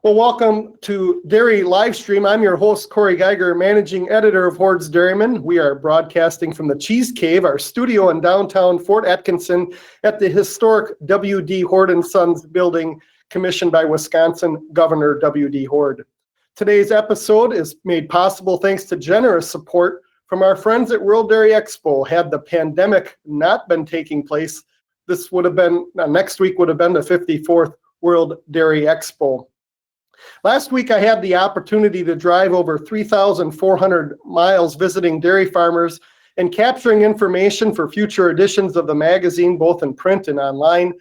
Well, welcome to Dairy Livestream. I'm your host, Corey Geiger, managing editor of Horde's Dairyman. We are broadcasting from the Cheese Cave, our studio in downtown Fort Atkinson at the historic W.D. Horde & Sons building commissioned by Wisconsin Governor W.D. Horde. Today's episode is made possible thanks to generous support from our friends at World Dairy Expo. Had the pandemic not been taking place, this would have been, next week would have been the 54th World Dairy Expo. Last week, I had the opportunity to drive over 3,400 miles visiting dairy farmers and capturing information for future editions of the magazine, both in print and online.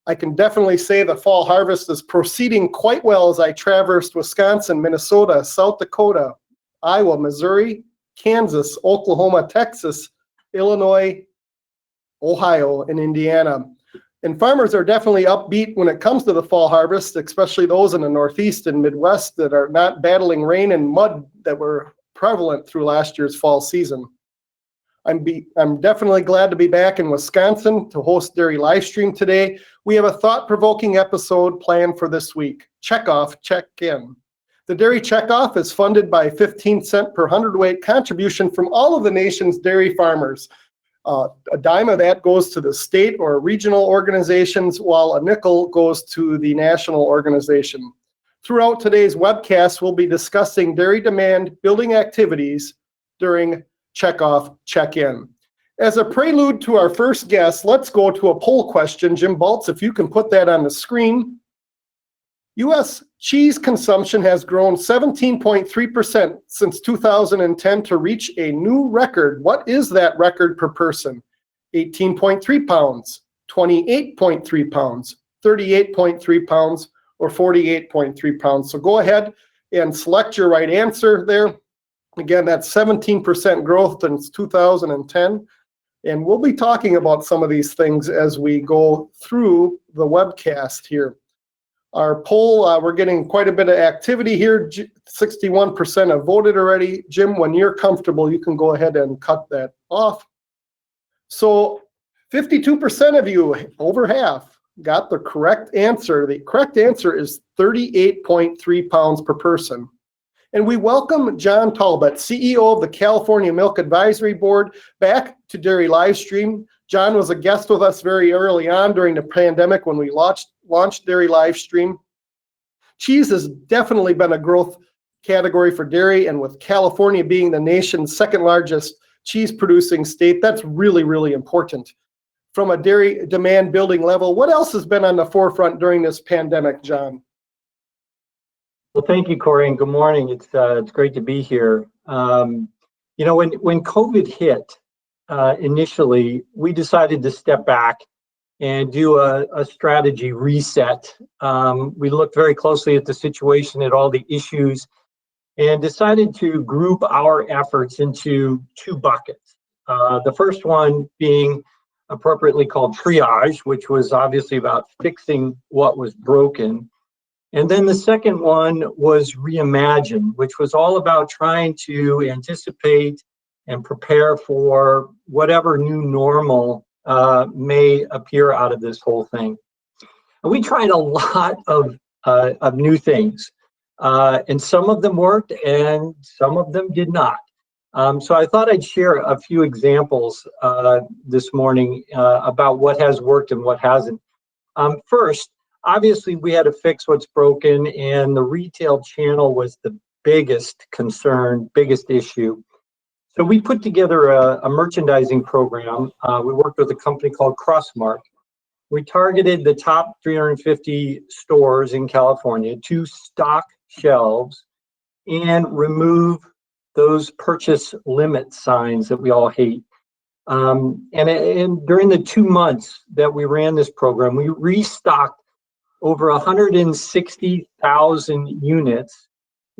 I can definitely say the fall harvest is proceeding quite well as I traversed Wisconsin, Minnesota, South Dakota, Iowa, Missouri, Kansas, Oklahoma, Texas, Illinois, Ohio, and Indiana. And farmers are definitely upbeat when it comes to the fall harvest, especially those in the Northeast and Midwest that are not battling rain and mud that were prevalent through last year's fall season. I'm definitely glad to be back in Wisconsin to host Dairy Livestream today. We have a thought-provoking episode planned for this week. Checkoff, check-in. The Dairy Checkoff is funded by 15-cent per hundredweight contribution from all of the nation's dairy farmers. A dime of that goes to the state or regional organizations, while a nickel goes to the national organization. Throughout today's webcast, we'll be discussing dairy demand building activities during Checkoff Check-in. As a prelude to our first guest, let's go to a poll question. Jim Baltz, if you can put that on the screen. U.S. cheese consumption has grown 17.3% since 2010 to reach a new record. What is that record per person? 18.3 pounds, 28.3 pounds, 38.3 pounds, or 48.3 pounds. So go ahead and select your right answer there. Again, that's 17% growth since 2010. And we'll be talking about some of these things as we go through the webcast here. Our poll, we're getting quite a bit of activity here. 61% have voted already. Jim, when you're comfortable, you can go ahead and cut that off. So 52% of you, over half, got the correct answer. The correct answer is 38.3 pounds per person. And we welcome John Talbot, CEO of the California Milk Advisory Board, back to Dairy Livestream. John was a guest with us very early on during the pandemic when we launched Dairy Livestream. Cheese has definitely been a growth category for dairy, and with California being the nation's second largest cheese producing state, that's really, really important. From a dairy demand building level, what else has been on the forefront during this pandemic, John? Well, thank you, Corey, and good morning. It's great to be here. When COVID hit, initially, we decided to step back and do a strategy reset. We looked very closely at the situation, at all the issues, and decided to group our efforts into two buckets. The first one being appropriately called triage, which was obviously about fixing what was broken. And then the second one was reimagine, which was all about trying to anticipate and prepare for whatever new normal may appear out of this whole thing. And we tried a lot of new things, and some of them worked and some of them did not. So I thought I'd share a few examples this morning about what has worked and what hasn't. First, obviously we had to fix what's broken, and the retail channel was the biggest concern, biggest issue. So we put together a merchandising program. We worked with a company called Crossmark. We targeted the top 350 stores in California to stock shelves and remove those purchase limit signs that we all hate. And during the 2 months that we ran this program, we restocked over 160,000 units,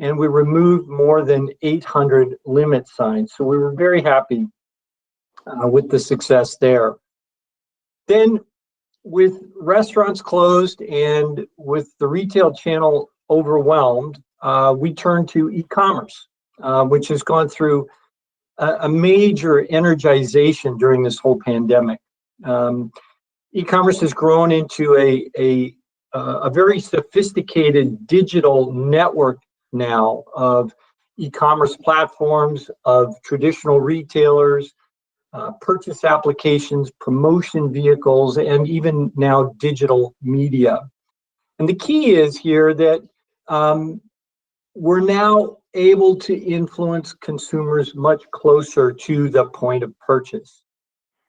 and we removed more than 800 limit signs. So we were very happy with the success there. Then with restaurants closed and with the retail channel overwhelmed, we turned to e-commerce, which has gone through a major energization during this whole pandemic. E-commerce has grown into a a very sophisticated digital network now of e-commerce platforms, of traditional retailers, purchase applications, promotion vehicles, and even now digital media. And the key is here that we're now able to influence consumers much closer to the point of purchase.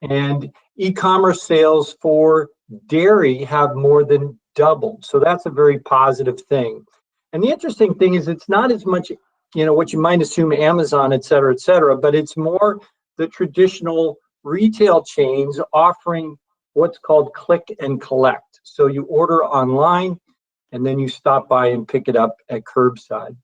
And e-commerce sales for dairy have more than doubled. So that's a very positive thing. And the interesting thing is it's not as much, what you might assume Amazon, et cetera, but it's more the traditional retail chains offering what's called click and collect. So you order online and then you stop by and pick it up at curbside.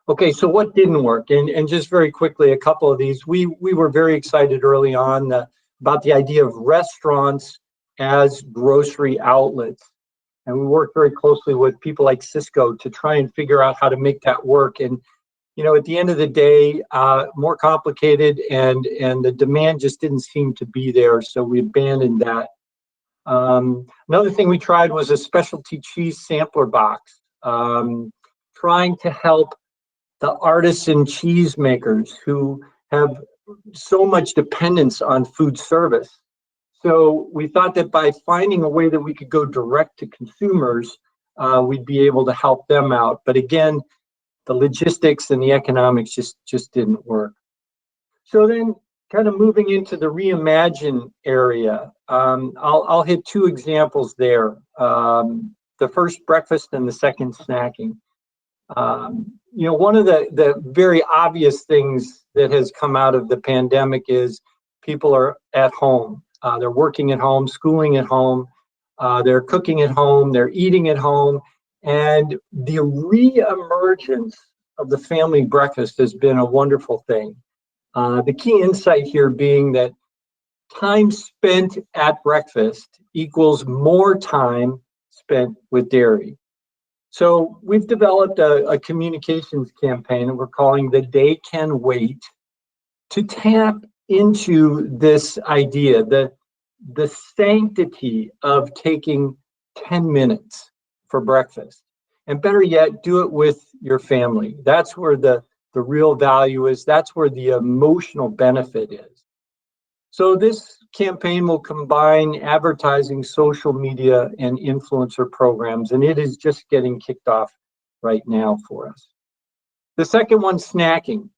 Okay, so what didn't work? And just very quickly, a couple of these. We were very excited early on about the idea of restaurants as grocery outlets. And we worked very closely with people like Cisco to try and figure out how to make that work. And, at the end of the day, more complicated and the demand just didn't seem to be there. So we abandoned that. Another thing we tried was a specialty cheese sampler box, trying to help the artisan cheese makers who have so much dependence on food service. So we thought that by finding a way that we could go direct to consumers, we'd be able to help them out. But again, the logistics and the economics just didn't work. So then kind of moving into the reimagine area, I'll hit two examples there. The first, breakfast, and the second, snacking. One of the very obvious things that has come out of the pandemic is people are at home. They're working at home, schooling at home, they're cooking at home, they're eating at home. And the reemergence of the family breakfast has been a wonderful thing. The key insight here being that time spent at breakfast equals more time spent with dairy. So we've developed a communications campaign that we're calling The Day Can Wait to tap into this idea, the sanctity of taking 10 minutes for breakfast. And better yet, do it with your family. That's where the real value is. That's where the emotional benefit is. So this campaign will combine advertising, social media, and influencer programs, and it is just getting kicked off right now for us. The second one, snacking.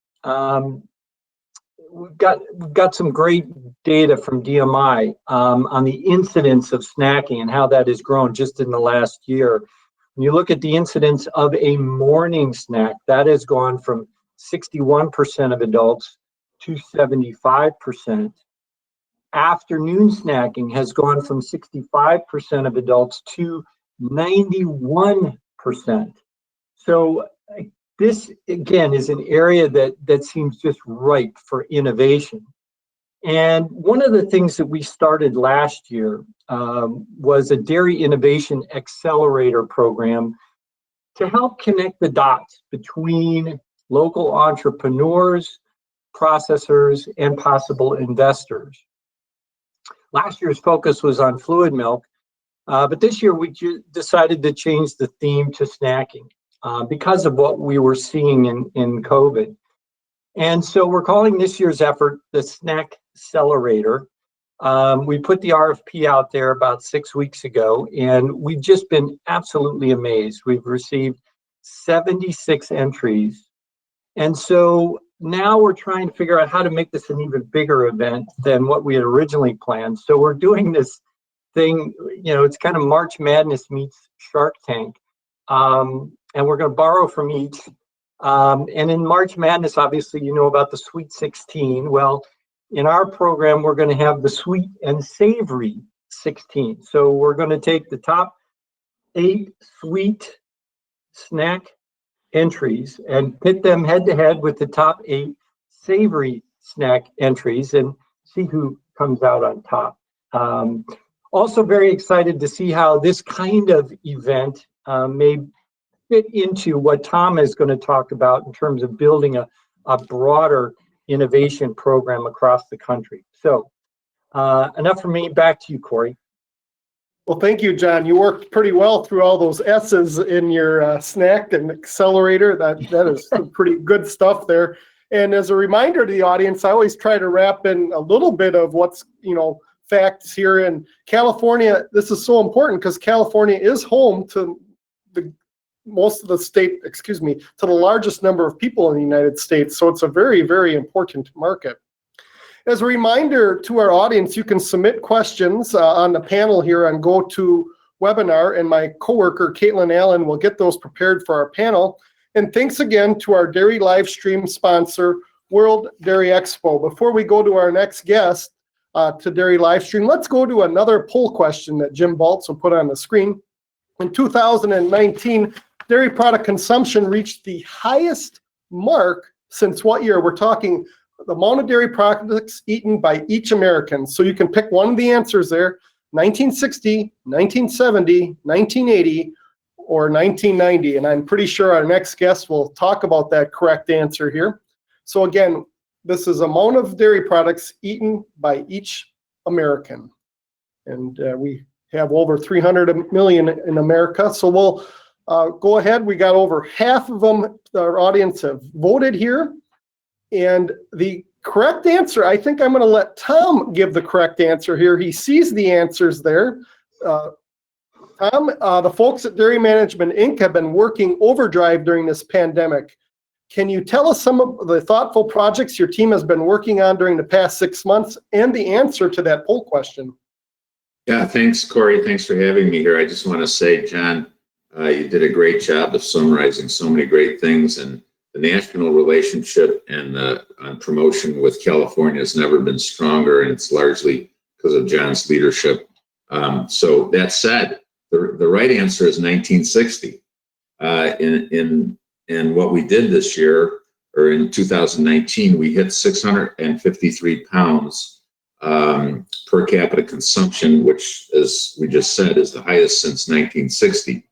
We've got some great data from DMI on the incidence of snacking and how that has grown just in the last year. When you look at the incidence of a morning snack, that has gone from 61% of adults to 75%. Afternoon snacking has gone from 65% of adults to 91%. So this, again, is an area that seems just ripe for innovation. And one of the things that we started last year was a Dairy Innovation Accelerator program to help connect the dots between local entrepreneurs, processors, and possible investors. Last year's focus was on fluid milk, but this year we decided to change the theme to snacking because of what we were seeing in COVID. And so we're calling this year's effort the Snack Accelerator. We put the RFP out there about 6 weeks ago, and we've just been absolutely amazed. We've received 76 entries. And so now we're trying to figure out how to make this an even bigger event than what we had originally planned. So we're doing this thing, it's kind of March Madness meets Shark Tank. And we're going to borrow from each. And in March Madness, obviously, you know about the Sweet 16. Well, in our program, we're going to have the Sweet and Savory 16. So we're going to take the top 8 sweet snack entries and pit them head to head with the top 8 savory snack entries and see who comes out on top. Also very excited to see how this kind of event may fit into what Tom is going to talk about in terms of building a broader innovation program across the country. So enough from me, back to you, Corey. Well, thank you, John. You worked pretty well through all those S's in your snack and accelerator. That is some pretty good stuff there. And as a reminder to the audience, I always try to wrap in a little bit of what's, facts here in California. This is so important because California is home to to the largest number of people in the United States. So it's a very, very important market. As a reminder to our audience, you can submit questions on the panel here on GoToWebinar, and my coworker, Caitlin Allen, will get those prepared for our panel. And thanks again to our Dairy Livestream sponsor, World Dairy Expo. Before we go to our next guest to Dairy Livestream, let's go to another poll question that Jim Baltz will put on the screen. In 2019, dairy product consumption reached the highest mark since what year? We're talking the amount of dairy products eaten by each American. So you can pick one of the answers there: 1960, 1970, 1980, or 1990. And I'm pretty sure our next guest will talk about that correct answer here. So again, this is amount of dairy products eaten by each American. And we have over 300 million in America. So we'll go ahead. We got over half of them. Our audience have voted here. And the correct answer, I think I'm going to let Tom give the correct answer here. He sees the answers there. Tom, the folks at Dairy Management Inc. have been working overdrive during this pandemic. Can you tell us some of the thoughtful projects your team has been working on during the past 6 months and the answer to that poll question? Yeah, thanks, Corey. Thanks for having me here. I just want to say, John, you did a great job of summarizing so many great things, and the national relationship and on promotion with California has never been stronger, and it's largely because of John's leadership. So that said, the right answer is 1960. In what we did this year, or in 2019, we hit 653 pounds per capita consumption, which, as we just said, is the highest since 1960.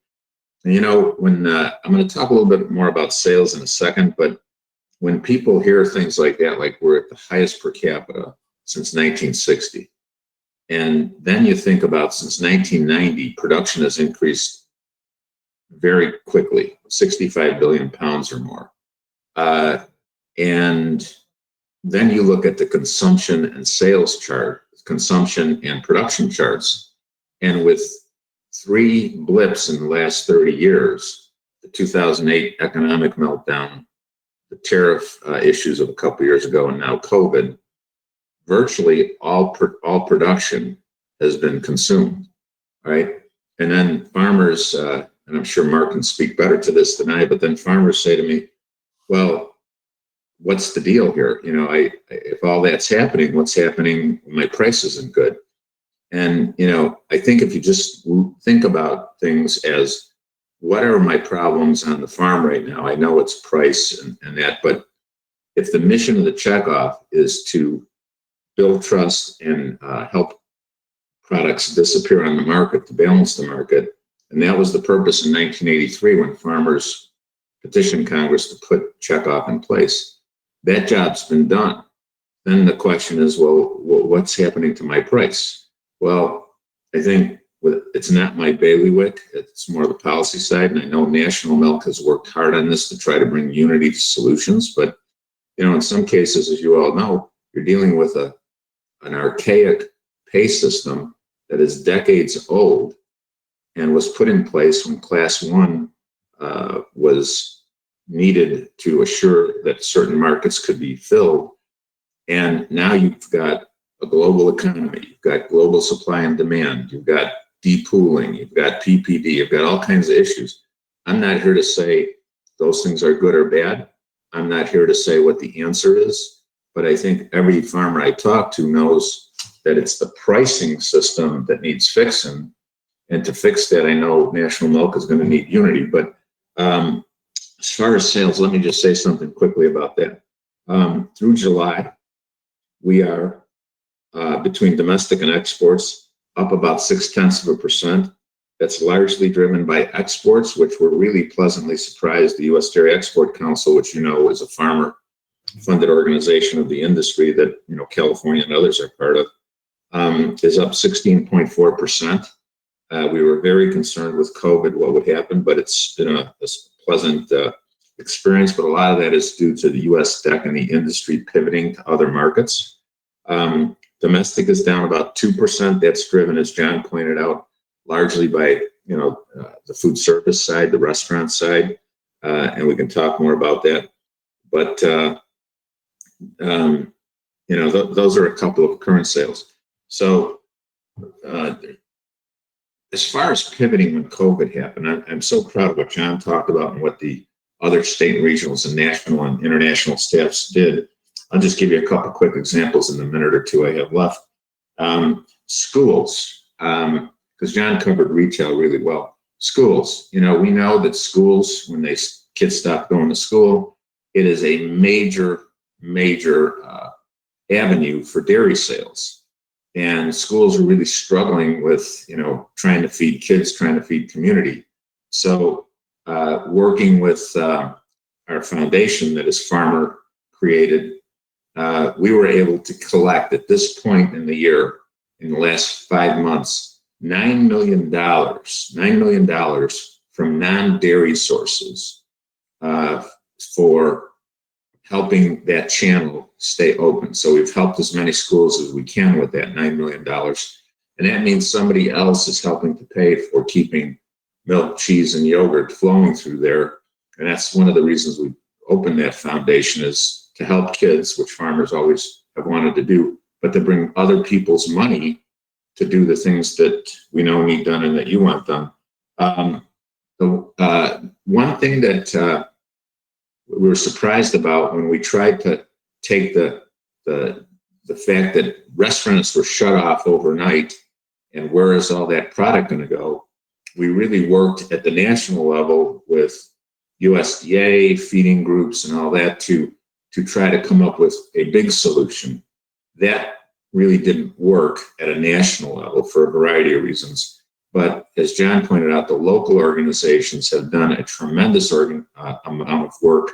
And, when I'm going to talk a little bit more about sales in a second, but when people hear things like that, like we're at the highest per capita since 1960, and then you think about since 1990, production has increased very quickly, 65 billion pounds or more. And then you look at the consumption and sales chart, consumption and production charts, and with 3 blips in the last 30 years, the 2008 economic meltdown, the tariff issues of a couple years ago, and now COVID, virtually all production has been consumed, right? And then farmers, and I'm sure Mark can speak better to this than I, but then farmers say to me, well, what's the deal here? If all that's happening, what's happening when my price isn't good? And, I think if you just think about things as, what are my problems on the farm right now? I know it's price and that, but if the mission of the Checkoff is to build trust and help products disappear on the market, to balance the market, and that was the purpose in 1983 when farmers petitioned Congress to put Checkoff in place, that job's been done. Then the question is, well, what's happening to my price? Well, I think it's not my bailiwick. It's more the policy side. And I know National Milk has worked hard on this to try to bring unity to solutions. But, in some cases, as you all know, you're dealing with an archaic pay system that is decades old and was put in place when Class 1 was needed to assure that certain markets could be filled. And now you've got a global economy, you've got global supply and demand, you've got depooling, you've got PPD, you've got all kinds of issues. I'm not here to say those things are good or bad. I'm not here to say what the answer is, but I think every farmer I talk to knows that it's the pricing system that needs fixing. And to fix that, I know National Milk is going to need unity. But as far as sales, let me just say something quickly about that. Through July, we are between domestic and exports up about 0.6%. That's largely driven by exports, which were really pleasantly surprised. The U.S. Dairy Export Council, which is a farmer-funded organization of the industry that California and others are part of, is up 16.4%. We were very concerned with COVID, what would happen, but it's been a pleasant experience. But a lot of that is due to the U.S. deck and the industry pivoting to other markets. Domestic is down about 2%. That's driven, as John pointed out, largely by the food service side, the restaurant side, and we can talk more about that. But those are a couple of current sales. So as far as pivoting when COVID happened, I'm so proud of what John talked about and what the other state and regionals and national and international staffs did. I'll just give you a couple quick examples in the minute or two I have left. Schools, because John covered retail really well. Schools, we know that schools, when kids stop going to school, it is a major avenue for dairy sales. And schools are really struggling with, trying to feed kids, trying to feed community. So working with our foundation that is farmer created, we were able to collect at this point in the year, in the last 5 months, $9 million from non-dairy sources for helping that channel stay open. So we've helped as many schools as we can with that $9 million. And that means somebody else is helping to pay for keeping milk, cheese, and yogurt flowing through there. And that's one of the reasons we opened that foundation, is to help kids, which farmers always have wanted to do, but to bring other people's money to do the things that we know need done and that you want done. One thing that we were surprised about when we tried to take the fact that restaurants were shut off overnight, and where is all that product going to go? We really worked at the national level with USDA, feeding groups, and all that to try to come up with a big solution. That really didn't work at a national level for a variety of reasons. But as John pointed out, the local organizations have done a tremendous amount of work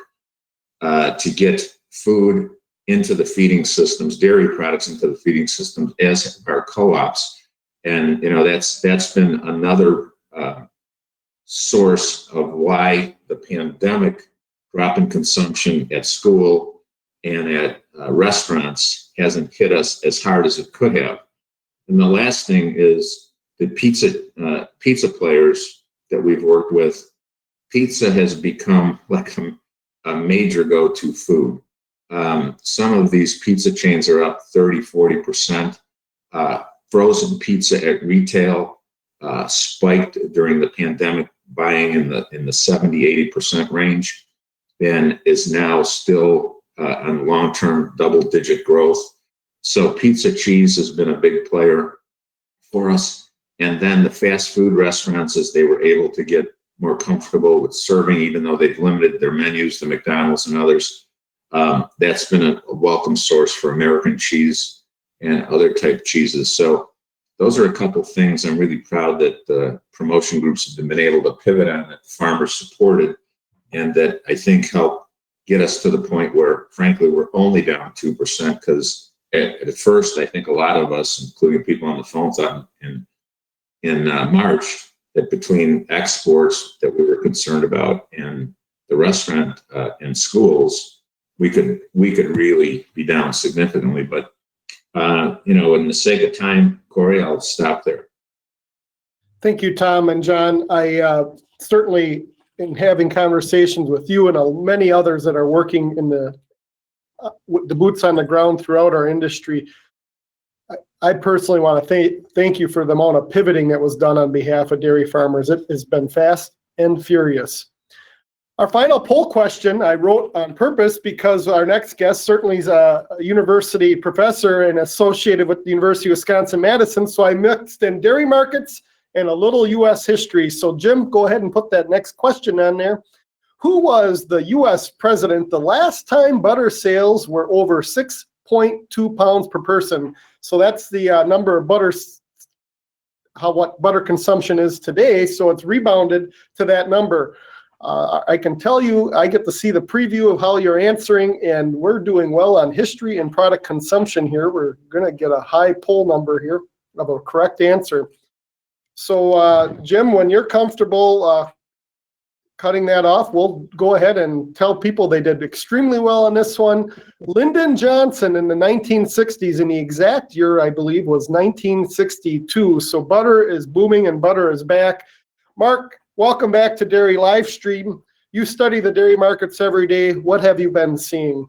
to get food into the feeding systems, dairy products into the feeding systems, as our co-ops. And that's been another source of why the pandemic drop in consumption at school and at restaurants hasn't hit us as hard as it could have. And the last thing is the pizza players that we've worked with. Pizza has become like a major go-to food. Some of these pizza chains are up 30-40%. Frozen pizza at retail spiked during the pandemic, buying in the 70-80% range, and is now still on long-term double-digit growth. So pizza cheese has been a big player for us. And then the fast food restaurants, as they were able to get more comfortable with serving, even though they've limited their menus, the McDonald's and others, that's been a welcome source for American cheese and other type cheeses. So those are a couple of things I'm really proud that the promotion groups have been able to pivot on, that farmers supported, and that I think help get us to the point where, frankly, we're only down 2%, because at first, I think a lot of us, including people on the phone, thought in March that between exports that we were concerned about and the restaurant and schools, we could really be down significantly. But in the sake of time, Corey, I'll stop there. Thank you, Tom and John. I certainly, in having conversations with you and many others that are working in the boots on the ground throughout our industry, I personally want to thank you for the amount of pivoting that was done on behalf of dairy farmers. It has been fast and furious. Our final poll question I wrote on purpose because our next guest certainly is a university professor and associated with the University of Wisconsin-Madison. So I mixed in dairy markets and a little U.S. history. So Jim, go ahead and put that next question on there. Who was the U.S. president the last time butter sales were over 6.2 pounds per person? So that's the number of what butter consumption is today. So it's rebounded to that number. I can tell you, I get to see the preview of how you're answering, and we're doing well on history and product consumption here. We're going to get a high poll number here of a correct answer. So, Jim, when you're comfortable cutting that off, we'll go ahead and tell people they did extremely well on this one. Lyndon Johnson in the 1960s, and the exact year, I believe, was 1962. So butter is booming and butter is back. Mark, welcome back to Dairy Livestream. You study the dairy markets every day. What have you been seeing?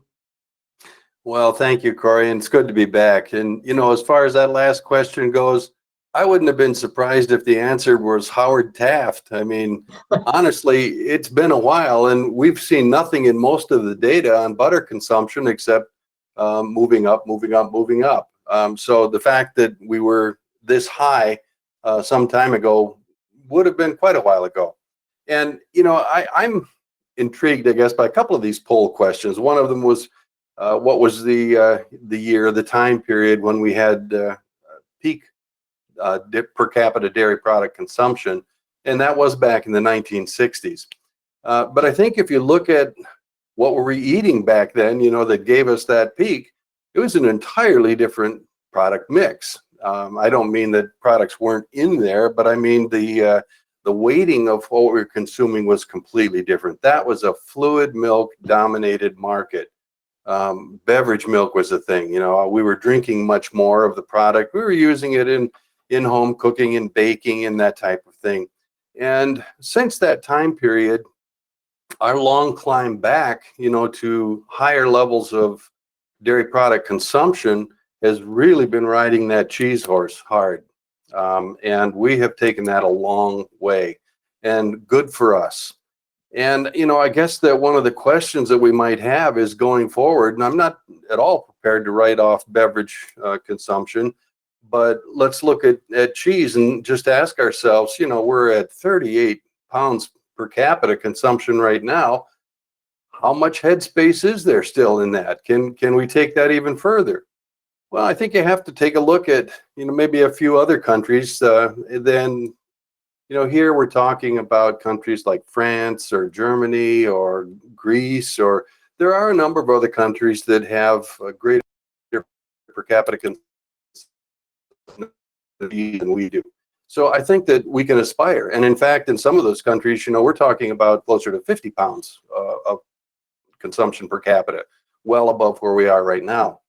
Well, thank you, Corey, and it's good to be back. And, you know, as far as that last question goes, I wouldn't have been surprised if the answer was Howard Taft. I mean, honestly, it's been a while, and we've seen nothing in most of the data on butter consumption except moving up, moving up, moving up. So the fact that we were this high some time ago would have been quite a while ago. And, you know, I'm intrigued, I guess, by a couple of these poll questions. One of them was, what was the year, the time period when we had peak per capita dairy product consumption, and that was back in the 1960s. But I think if you look at what were we eating back then, you know, that gave us that peak, it was an entirely different product mix. I don't mean that products weren't in there, but I mean the weighting of what we were consuming was completely different. That was a fluid milk dominated market. Beverage milk was a thing. You know, we were drinking much more of the product. We were using it in home cooking and baking and that type of thing. And since that time period, our long climb back, you know, to higher levels of dairy product consumption has really been riding that cheese horse hard. And we have taken that a long way, and good for us. And, you know, I guess that one of the questions that we might have is going forward, and I'm not at all prepared to write off beverage consumption, but let's look at cheese and just ask ourselves, you know, we're at 38 pounds per capita consumption right now. How much headspace is there still in that? Can we take that even further? Well, I think you have to take a look at, you know, maybe a few other countries. Then, you know, here we're talking about countries like France or Germany or Greece, or there are a number of other countries that have a greater per capita consumption than we do. So I think that we can aspire. And in fact, in some of those countries, you know, we're talking about closer to 50 pounds of consumption per capita, well above where we are right now.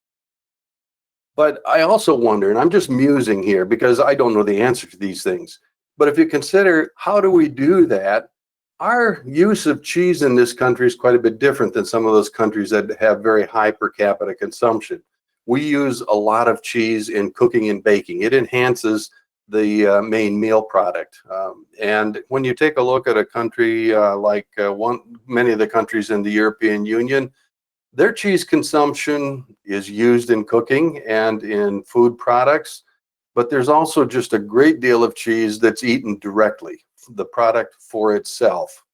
But I also wonder, and I'm just musing here because I don't know the answer to these things, but if you consider how do we do that, our use of cheese in this country is quite a bit different than some of those countries that have very high per capita consumption. We use a lot of cheese in cooking and baking. It enhances the main meal product. And when you take a look at a country like many of the countries in the European Union, their cheese consumption is used in cooking and in food products, but there's also just a great deal of cheese that's eaten directly, the product for itself.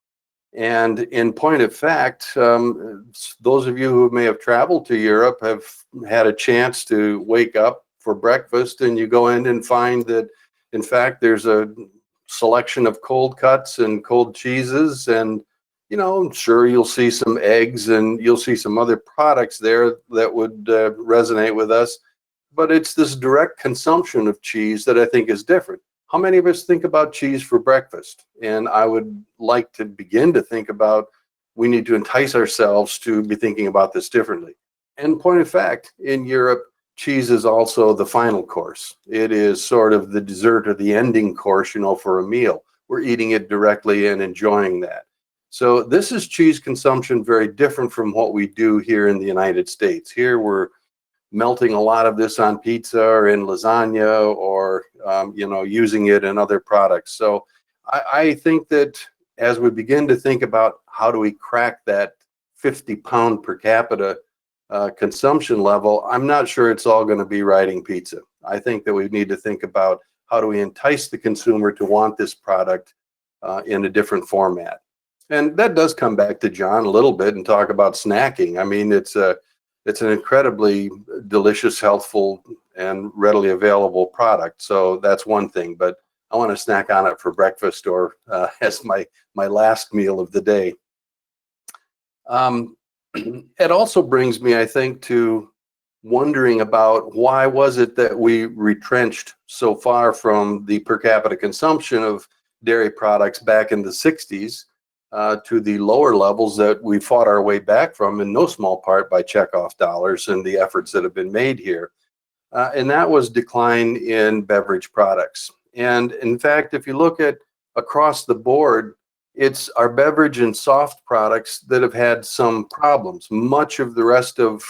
And in point of fact, those of you who may have traveled to Europe have had a chance to wake up for breakfast and you go in and find that, in fact, there's a selection of cold cuts and cold cheeses, and, you know, sure, you'll see some eggs and you'll see some other products there that would resonate with us, but it's this direct consumption of cheese that I think is different. How many of us think about cheese for breakfast? And I would like to begin to think about, we need to entice ourselves to be thinking about this differently. And point of fact, in Europe, cheese is also the final course. It is sort of the dessert or the ending course, you know, for a meal. We're eating it directly and enjoying that. So this is cheese consumption very different from what we do here in the United States. Here we're melting a lot of this on pizza or in lasagna or, you know, using it in other products. So I think that as we begin to think about how do we crack that 50 pound per capita consumption level, I'm not sure it's all going to be riding pizza. I think that we need to think about how do we entice the consumer to want this product in a different format. And that does come back to John a little bit and talk about snacking. I mean, it's an incredibly delicious, healthful, and readily available product. So that's one thing, but I want to snack on it for breakfast or as my last meal of the day. It also brings me, I think, to wondering about why was it that we retrenched so far from the per capita consumption of dairy products back in the 60s to the lower levels that we fought our way back from, in no small part by checkoff dollars and the efforts that have been made here. And that was decline in beverage products. And in fact, if you look at across the board, it's our beverage and soft products that have had some problems. Much of the rest of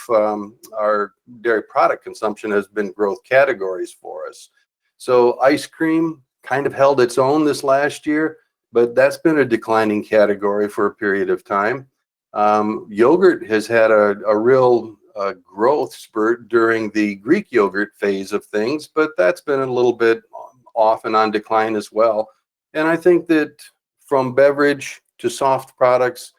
our dairy product consumption has been growth categories for us. So ice cream kind of held its own this last year, but that's been a declining category for a period of time. Yogurt has had a real growth spurt during the Greek yogurt phase of things, but that's been a little bit off and on decline as well. And I think that from beverage to soft products,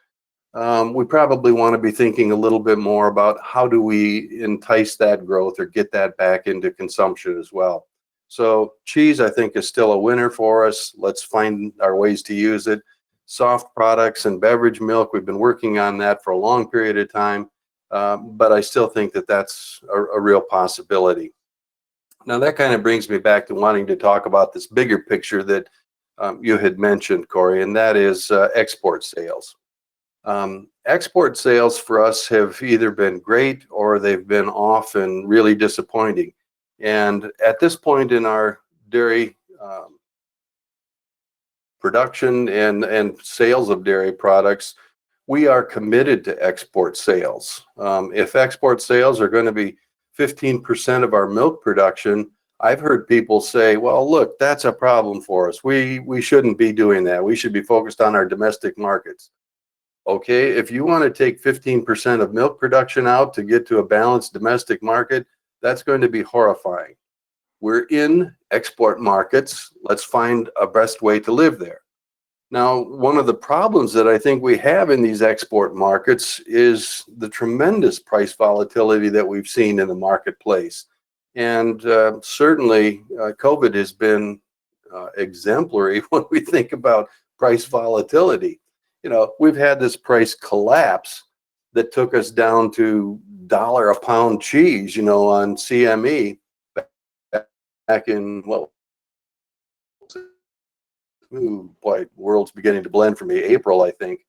we probably want to be thinking a little bit more about how do we entice that growth or get that back into consumption as well. So cheese, I think, is still a winner for us. Let's find our ways to use it. Soft products and beverage milk, we've been working on that for a long period of time, but I still think that that's a real possibility. Now, that kind of brings me back to wanting to talk about this bigger picture that you had mentioned, Corey, and that is export sales. Export sales for us have either been great or they've been off and really disappointing. And at this point in our dairy production and sales of dairy products, we are committed to export sales. If export sales are going to be 15% of our milk production, I've heard people say, well, look, that's a problem for us. We shouldn't be doing that. We should be focused on our domestic markets. Okay, if you want to take 15% of milk production out to get to a balanced domestic market, that's going to be horrifying. We're in export markets. Let's find a best way to live there. Now, one of the problems that I think we have in these export markets is the tremendous price volatility that we've seen in the marketplace. And certainly, COVID has been exemplary when we think about price volatility. You know, we've had this price collapse that took us down to $1 a pound cheese, you know, on CME back in, well, boy, world's beginning to blend for me, April, I think,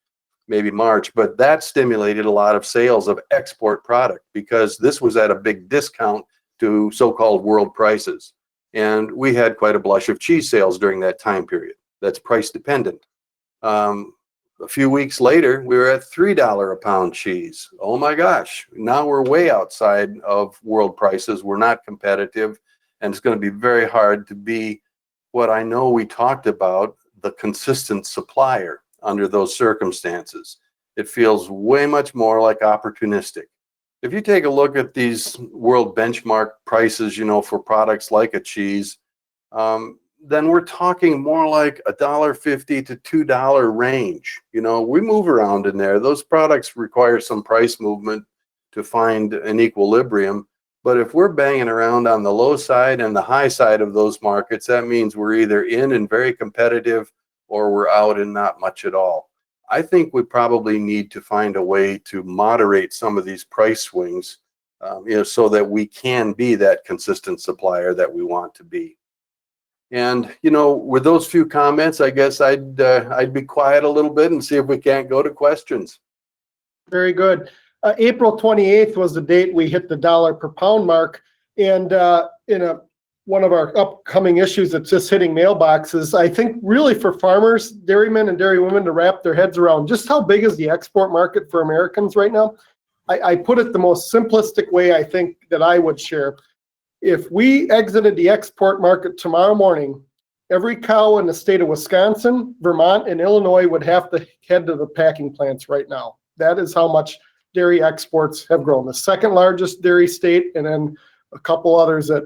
maybe March. But that stimulated a lot of sales of export product because this was at a big discount to so-called world prices. And we had quite a blush of cheese sales during that time period. That's price dependent. A few weeks later, we were at $3 a pound cheese. Oh my gosh, now we're way outside of world prices. We're not competitive, and it's going to be very hard to be what I know we talked about, the consistent supplier under those circumstances. It feels way much more like opportunistic. If you take a look at these world benchmark prices, you know, for products like a cheese, then we're talking more like $1.50 to $2 range. You know, we move around in there. Those products require some price movement to find an equilibrium. But if we're banging around on the low side and the high side of those markets, that means we're either in and very competitive or we're out and not much at all. I think we probably need to find a way to moderate some of these price swings, you know, so that we can be that consistent supplier that we want to be. And, you know, with those few comments, I guess I'd be quiet a little bit and see if we can't go to questions. Very good. April 28th was the date we hit the $1 per pound mark. And in one of our upcoming issues that's just hitting mailboxes, I think really for farmers, dairymen and dairywomen to wrap their heads around just how big is the export market for Americans right now. I put it the most simplistic way I think that I would share. If we exited the export market tomorrow morning, every cow in the state of Wisconsin, Vermont, and Illinois would have to head to the packing plants right now. That is how much dairy exports have grown. The second largest dairy state, and then a couple others at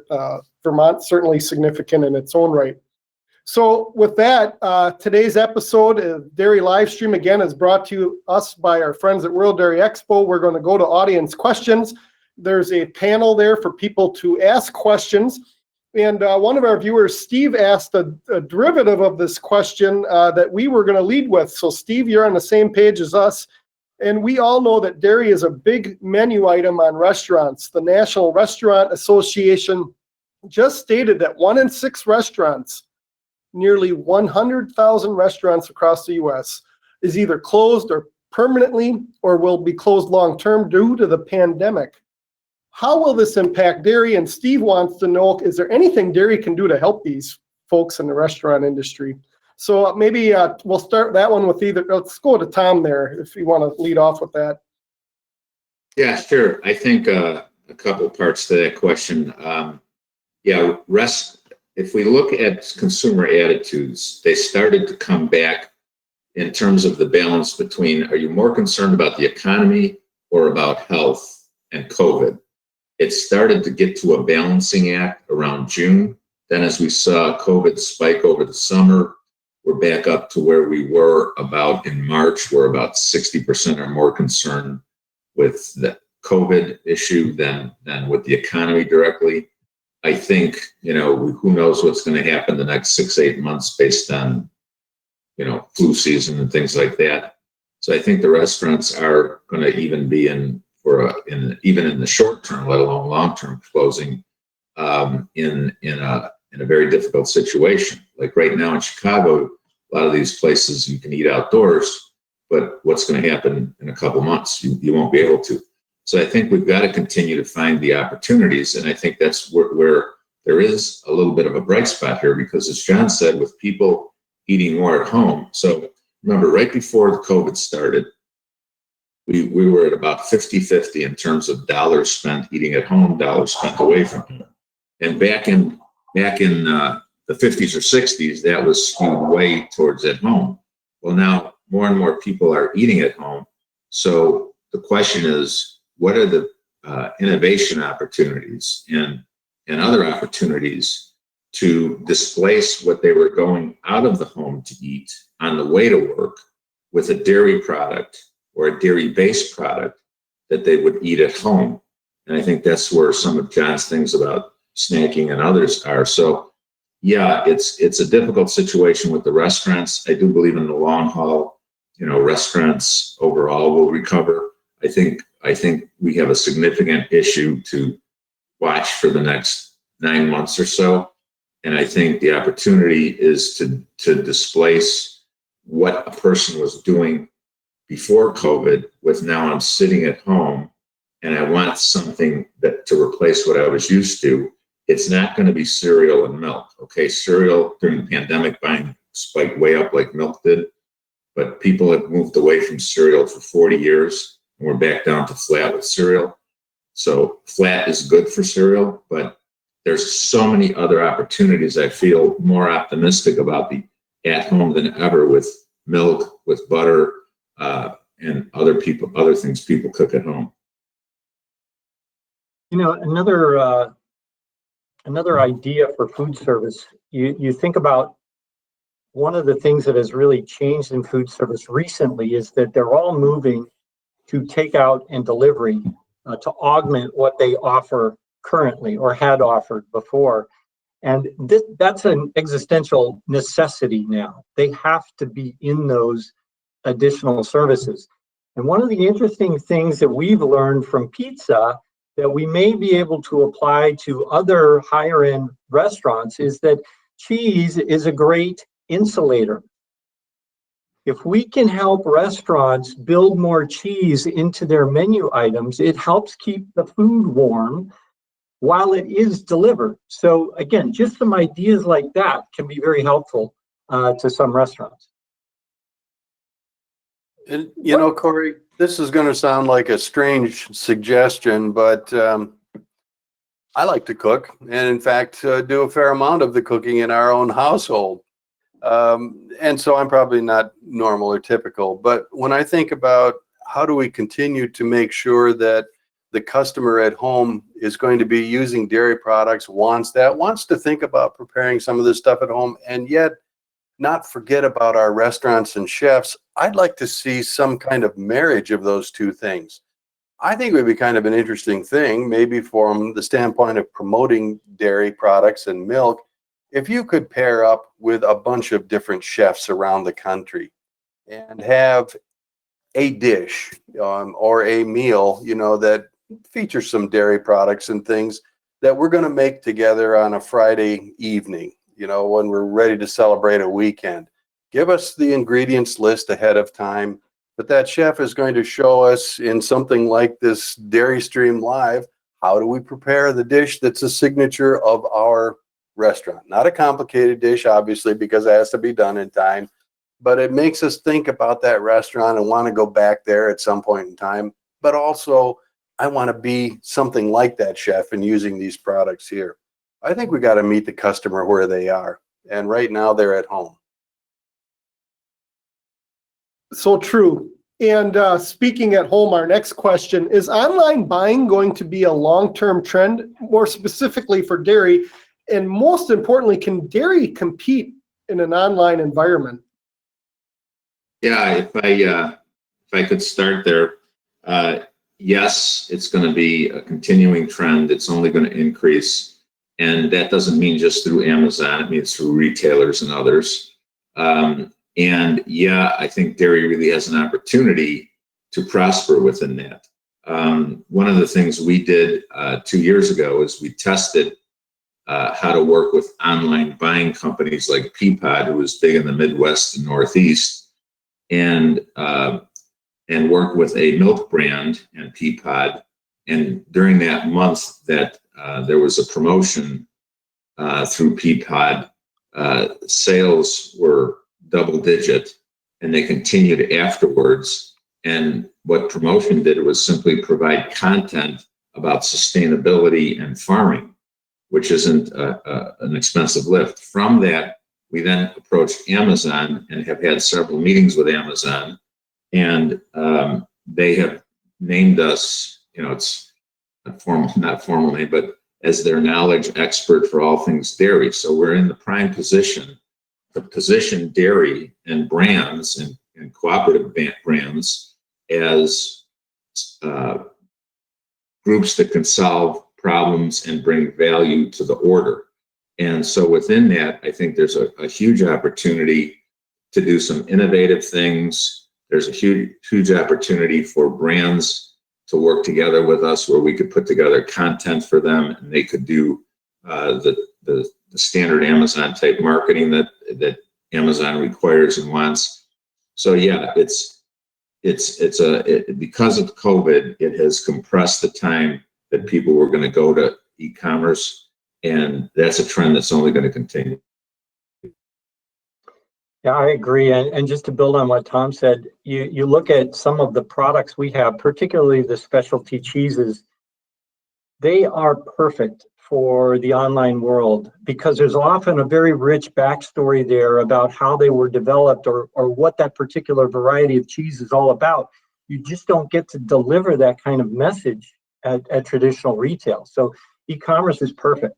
Vermont, certainly significant in its own right. So with that, today's episode of Dairy Livestream, again, is brought to us by our friends at World Dairy Expo. We're going to go to audience questions. There's a panel there for people to ask questions. And one of our viewers, Steve, asked a derivative of this question that we were going to lead with. So Steve, you're on the same page as us. And we all know that dairy is a big menu item on restaurants. The National Restaurant Association just stated that 1 in 6 restaurants, nearly 100,000 restaurants across the U.S., is either closed or permanently or will be closed long-term due to the pandemic. How will this impact dairy? And Steve wants to know, is there anything dairy can do to help these folks in the restaurant industry? So maybe we'll start that one with let's go to Tom there, if you want to lead off with that. Yeah, sure. I think a couple parts to that question. If we look at consumer attitudes, they started to come back in terms of the balance between, are you more concerned about the economy or about health and COVID? It started to get to a balancing act around June. Then as we saw COVID spike over the summer, we're back up to where we were about in March. We're about 60% are more concerned with the COVID issue than with the economy directly. I think, who knows what's going to happen the next 6-8 months based on, flu season and things like that. So I think the restaurants are going to even be even in the short term, let alone long term closing, in a very difficult situation. Like right now in Chicago, a lot of these places you can eat outdoors, but what's going to happen in a couple months? You won't be able to. So I think we've got to continue to find the opportunities, and I think that's where there is a little bit of a bright spot here, because as John said, with people eating more at home. So remember, right before the COVID started, we were at about 50-50 in terms of dollars spent eating at home, dollars spent away from home. And back in the 50s or 60s, that was skewed way towards at home. Well, now more and more people are eating at home. So the question is, what are the innovation opportunities and other opportunities to displace what they were going out of the home to eat on the way to work with a dairy product or a dairy-based product that they would eat at home? And I think that's where some of John's things about snacking and others are. So yeah, it's a difficult situation with the restaurants. I do believe in the long haul, restaurants overall will recover. I think we have a significant issue to watch for the next 9 months or so. And I think the opportunity is to displace what a person was doing before COVID with, now I'm sitting at home and I want something to replace what I was used to. It's not going to be cereal and milk. Okay, cereal during the pandemic buying spiked way up like milk did, but people have moved away from cereal for 40 years and we're back down to flat with cereal. So flat is good for cereal, but there's so many other opportunities. I feel more optimistic about the at home than ever with milk, with butter, and other things people cook at home. Another idea for food service. You think about one of the things that has really changed in food service recently is that they're all moving to takeout and delivery to augment what they offer currently or had offered before. And that's an existential necessity now. They have to be in those additional services. And one of the interesting things that we've learned from pizza that we may be able to apply to other higher end restaurants is that cheese is a great insulator. If we can help restaurants build more cheese into their menu items, it helps keep the food warm while it is delivered. So again, just some ideas like that can be very helpful to some restaurants. And, Corey, this is going to sound like a strange suggestion, but I like to cook, and in fact, do a fair amount of the cooking in our own household. And so I'm probably not normal or typical, but when I think about how do we continue to make sure that the customer at home is going to be using dairy products, wants to think about preparing some of this stuff at home, and yet not forget about our restaurants and chefs, I'd like to see some kind of marriage of those two things. I think it would be kind of an interesting thing, maybe from the standpoint of promoting dairy products and milk, if you could pair up with a bunch of different chefs around the country and have a dish or a meal, that features some dairy products and things that we're going to make together on a Friday evening, when we're ready to celebrate a weekend. Give us the ingredients list ahead of time, but that chef is going to show us in something like this DairyStream Live, how do we prepare the dish that's a signature of our restaurant? Not a complicated dish, obviously, because it has to be done in time, but it makes us think about that restaurant and want to go back there at some point in time. But also, I want to be something like that chef and using these products here. I think we got to meet the customer where they are. And right now they're at home. So true. And speaking at home, our next question is online buying going to be a long-term trend, more specifically for dairy? And most importantly, can dairy compete in an online environment? Yeah, if I could start there, yes, it's going to be a continuing trend. It's only going to increase, and that doesn't mean just through Amazon. It means through retailers and others. And yeah, I think dairy really has an opportunity to prosper within that. One of the things we did 2 years ago is we tested how to work with online buying companies like Peapod, who was big in the Midwest and Northeast, and work with a milk brand and Peapod. And during that month that there was a promotion through Peapod, sales were double digit, and they continued afterwards. And what promotion did was simply provide content about sustainability and farming, which isn't an expensive lift. From that, we then approached Amazon and have had several meetings with Amazon, and they have named us, it's not formal name, but as their knowledge expert for all things dairy. So we're in the prime position to position dairy and brands and cooperative brands as groups that can solve problems and bring value to the order. And so within that, I think there's a huge opportunity to do some innovative things. There's a huge opportunity for brands to work together with us where we could put together content for them, and they could do the standard Amazon type marketing that Amazon requires and wants. So yeah, because of COVID, it has compressed the time that people were going to go to e-commerce, and that's a trend that's only going to continue. Yeah, I agree. And just to build on what Tom said, you look at some of the products we have, particularly the specialty cheeses, they are perfect for the online world because there's often a very rich backstory there about how they were developed or what that particular variety of cheese is all about. You just don't get to deliver that kind of message at traditional retail. So e-commerce is perfect.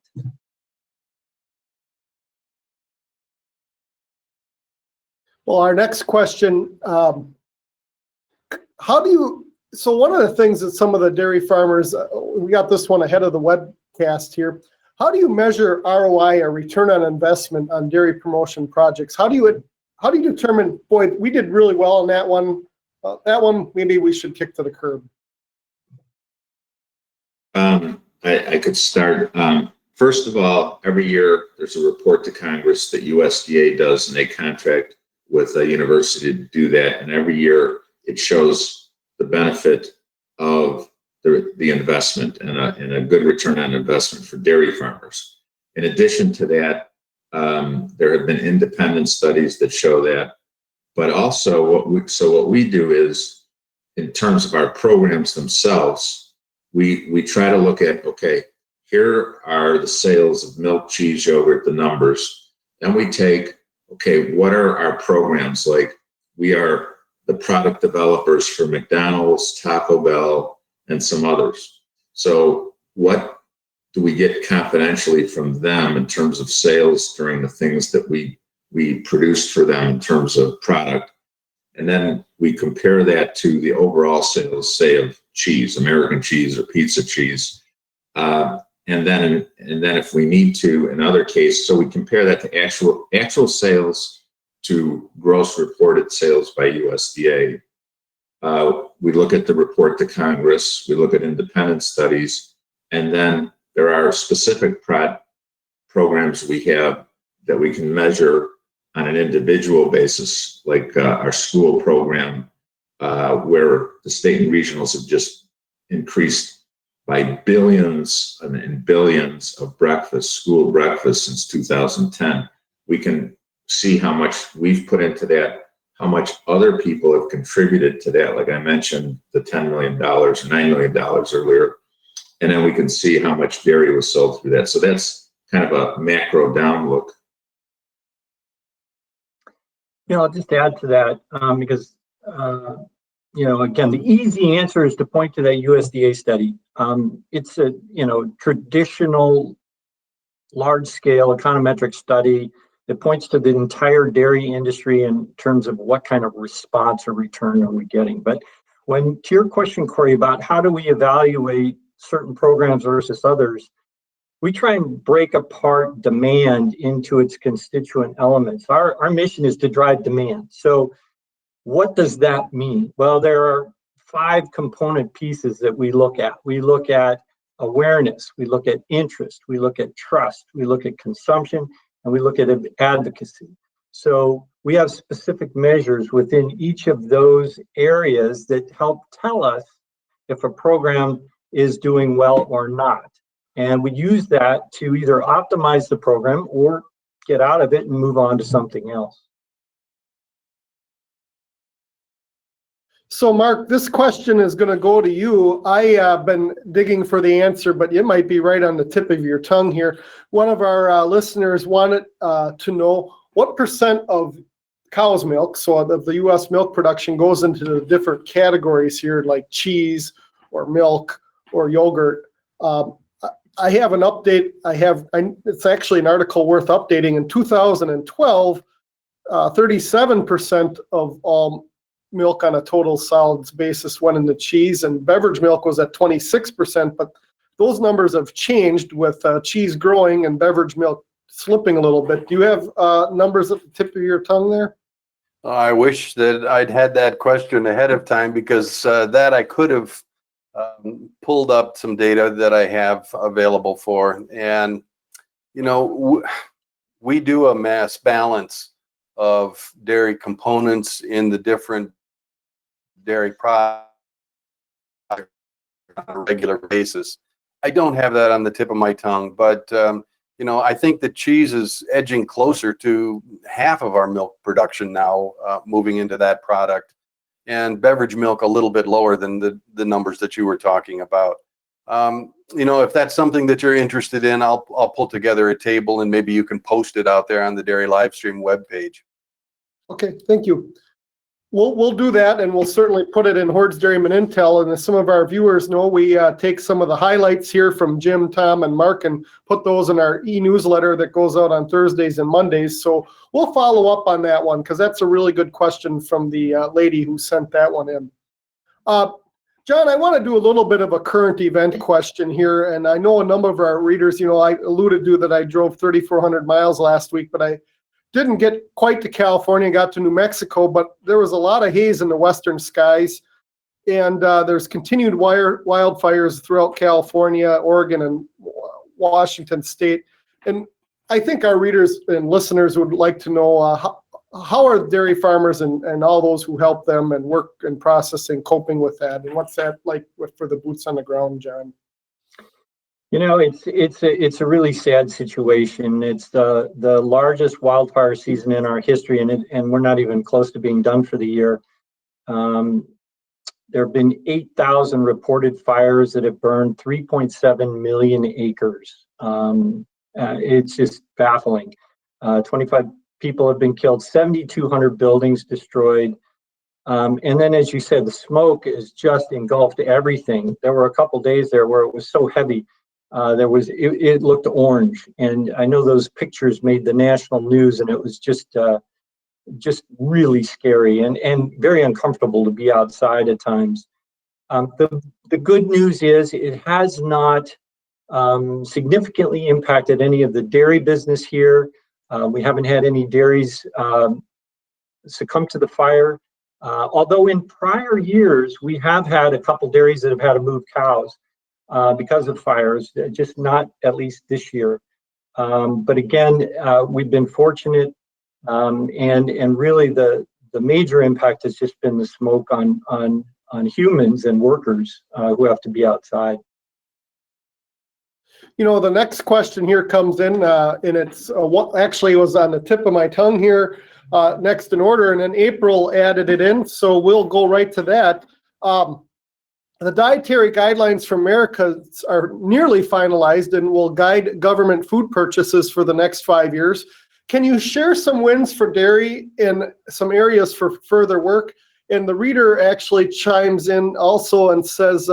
Well, our next question, so one of the things that some of the dairy farmers, we got this one ahead of the webcast here. How do you measure ROI or return on investment on dairy promotion projects? How do you determine, boy, we did really well on that one. That one, maybe we should kick to the curb. I could start. First of all, every year there's a report to Congress that USDA does, and they contract with a university to do that. And every year it shows the benefit of the investment and a good return on investment for dairy farmers. In addition to that, there have been independent studies that show that. But also what we do is, in terms of our programs themselves, we try to look at, okay, here are the sales of milk, cheese, yogurt, the numbers. Then we take, okay, what are our programs like? We are the product developers for McDonald's, Taco Bell, and some others. So what do we get confidentially from them in terms of sales during the things that we produced for them in terms of product? And then we compare that to the overall sales, say, of cheese, American cheese or pizza cheese. And then if we need to, in other cases, so we compare that to actual sales to gross reported sales by USDA. We look at the report to Congress, we look at independent studies, and then there are specific programs we have that we can measure on an individual basis, like our school program, where the state and regionals have just increased by billions and billions of school breakfasts since 2010. We can see how much we've put into that, how much other people have contributed to that. Like I mentioned, the $10 million, $9 million earlier. And then we can see how much dairy was sold through that. So that's kind of a macro down look. I'll just add to that because, again, the easy answer is to point to that USDA study. It's a, traditional large-scale econometric study that points to the entire dairy industry in terms of what kind of response or return are we getting. But to your question, Corey, about how do we evaluate certain programs versus others, we try and break apart demand into its constituent elements. Our mission is to drive demand. So what does that mean? Well, there are 5 component pieces that we look at. We look at awareness, we look at interest, we look at trust, we look at consumption, and we look at advocacy. So we have specific measures within each of those areas that help tell us if a program is doing well or not. And we use that to either optimize the program or get out of it and move on to something else. So, Mark, this question is going to go to you. I have been digging for the answer, but it might be right on the tip of your tongue here. One of our listeners wanted to know what percent of cow's milk, so of the U.S. milk production, goes into the different categories here, like cheese or milk or yogurt. I have an update. It's actually an article worth updating. In 2012, 37% of all milk on a total solids basis went into cheese, and beverage milk was at 26%, but those numbers have changed with cheese growing and beverage milk slipping a little bit. Do you have numbers at the tip of your tongue there? I wish that I'd had that question ahead of time, because that I could have pulled up some data that I have available for. And, we do a mass balance of dairy components in the different dairy products on a regular basis. I don't have that on the tip of my tongue, but I think that cheese is edging closer to half of our milk production now, moving into that product, and beverage milk a little bit lower than the numbers that you were talking about. If that's something that you're interested in, I'll pull together a table and maybe you can post it out there on the Dairy Livestream webpage. Okay, thank you. We'll do that, and we'll certainly put it in Hordes Dairyman Intel. And as some of our viewers know, we take some of the highlights here from Jim, Tom, and Mark and put those in our e-newsletter that goes out on Thursdays and Mondays. So we'll follow up on that one, because that's a really good question from the lady who sent that one in. John, I want to do a little bit of a current event question here, and I know a number of our readers, I alluded to that I drove 3,400 miles last week, but I didn't get quite to California, got to New Mexico, but there was a lot of haze in the western skies, and there's continued wildfires throughout California, Oregon, and Washington State. And I think our readers and listeners would like to know how are dairy farmers and all those who help them and work in processing coping with that, and what's that like for the boots on the ground, John? It's a really sad situation. It's the largest wildfire season in our history, and we're not even close to being done for the year. There have been 8,000 reported fires that have burned 3.7 million acres. It's just baffling. 25 people have been killed, 7,200 buildings destroyed. And then, as you said, the smoke has just engulfed everything. There were a couple days there where it was so heavy. It looked orange, and I know those pictures made the national news, and it was just really scary and very uncomfortable to be outside at times. The good news is it has not significantly impacted any of the dairy business here. We haven't had any dairies succumb to the fire. Although in prior years, we have had a couple dairies that have had to move cows because of fires, just not at least this year. But again, we've been fortunate, and really the major impact has just been the smoke on humans and workers who have to be outside. The next question here comes in, and it's what actually was on the tip of my tongue here, next in order, and then April added it in, so we'll go right to that. The Dietary Guidelines for America are nearly finalized and will guide government food purchases for the next 5 years. Can you share some wins for dairy in some areas for further work? And the reader actually chimes in also and says,